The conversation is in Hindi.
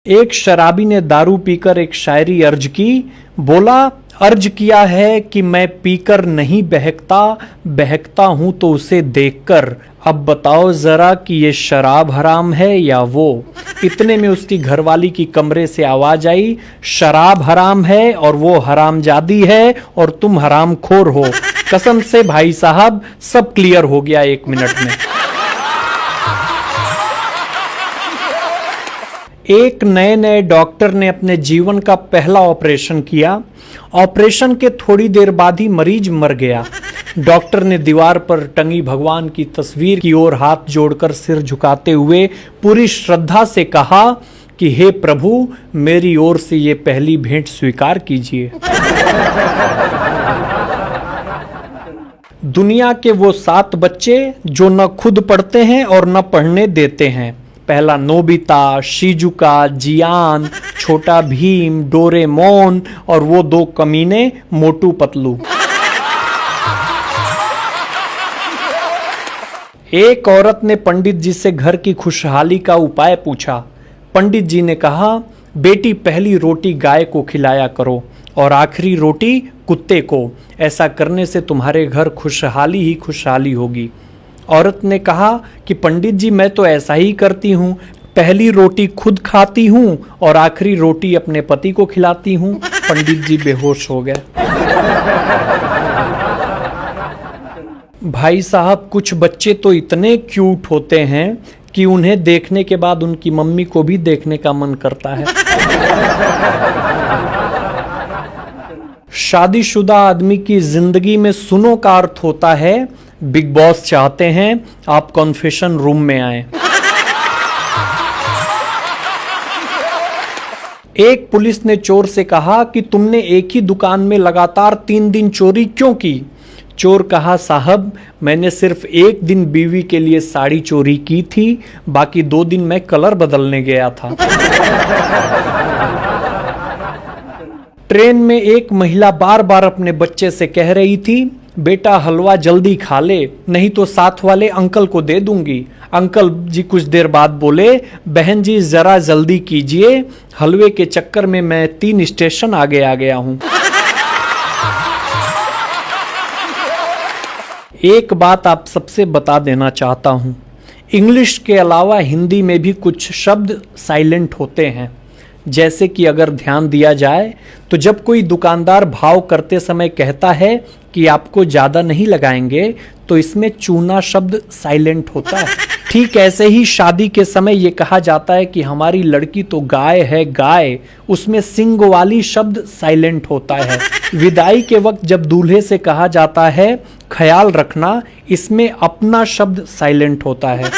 एक शराबी ने दारू पीकर एक शायरी अर्ज की। बोला, अर्ज किया है कि मैं पीकर नहीं बहकता, बहकता हूं तो उसे देखकर। अब बताओ जरा कि ये शराब हराम है या वो। इतने में उसकी घरवाली की कमरे से आवाज आई, शराब हराम है और वो हरामजादी है और तुम हरामखोर हो। कसम से भाई साहब, सब क्लियर हो गया 1 मिनट में। एक नए डॉक्टर ने अपने जीवन का पहला ऑपरेशन किया। ऑपरेशन के थोड़ी देर बाद ही मरीज मर गया। डॉक्टर ने दीवार पर टंगी भगवान की तस्वीर की ओर हाथ जोड़कर सिर झुकाते हुए पूरी श्रद्धा से कहा कि हे प्रभु, मेरी ओर से ये पहली भेंट स्वीकार कीजिए। दुनिया के वो 7 बच्चे जो न खुद पढ़ते हैं और न पढ़ने देते हैं। पहला नोबिता, शिजुका, जियान, छोटा भीम, डोरेमोन और वो 2 कमीने मोटू पतलू। एक औरत ने पंडित जी से घर की खुशहाली का उपाय पूछा। पंडित जी ने कहा, बेटी पहली रोटी गाय को खिलाया करो और आखिरी रोटी कुत्ते को। ऐसा करने से तुम्हारे घर खुशहाली ही खुशहाली होगी। औरत ने कहा कि पंडित जी, मैं तो ऐसा ही करती हूँ, पहली रोटी खुद खाती हूँ और आखिरी रोटी अपने पति को खिलाती हूँ। पंडित जी बेहोश हो गए। भाई साहब, कुछ बच्चे तो इतने क्यूट होते हैं कि उन्हें देखने के बाद उनकी मम्मी को भी देखने का मन करता है। शादीशुदा आदमी की जिंदगी में सुनो का अर्थ होता है, बिग बॉस चाहते हैं आप कॉन्फेशन रूम में आए। एक पुलिस ने चोर से कहा कि तुमने एक ही दुकान में लगातार 3 दिन चोरी क्यों की। चोर कहा, साहब, मैंने सिर्फ 1 दिन बीवी के लिए साड़ी चोरी की थी, बाकी 2 दिन मैं कलर बदलने गया था। ट्रेन में एक महिला बार बार अपने बच्चे से कह रही थी, बेटा हलवा जल्दी खा ले, नहीं तो साथ वाले अंकल को दे दूंगी। अंकल जी कुछ देर बाद बोले, बहन जी जरा जल्दी कीजिए, हलवे के चक्कर में मैं 3 स्टेशन आगे आ गया हूं। एक बात आप सबसे बता देना चाहता हूं, इंग्लिश के अलावा हिंदी में भी कुछ शब्द साइलेंट होते हैं। जैसे कि अगर ध्यान दिया जाए तो जब कोई दुकानदार भाव करते समय कहता है कि आपको ज्यादा नहीं लगाएंगे, तो इसमें चूना शब्द साइलेंट होता है। ठीक ऐसे ही शादी के समय ये कहा जाता है कि हमारी लड़की तो गाय है गाय, उसमें सिंग वाली शब्द साइलेंट होता है। विदाई के वक्त जब दूल्हे से कहा जाता है ख्याल रखना, इसमें अपना शब्द साइलेंट होता है।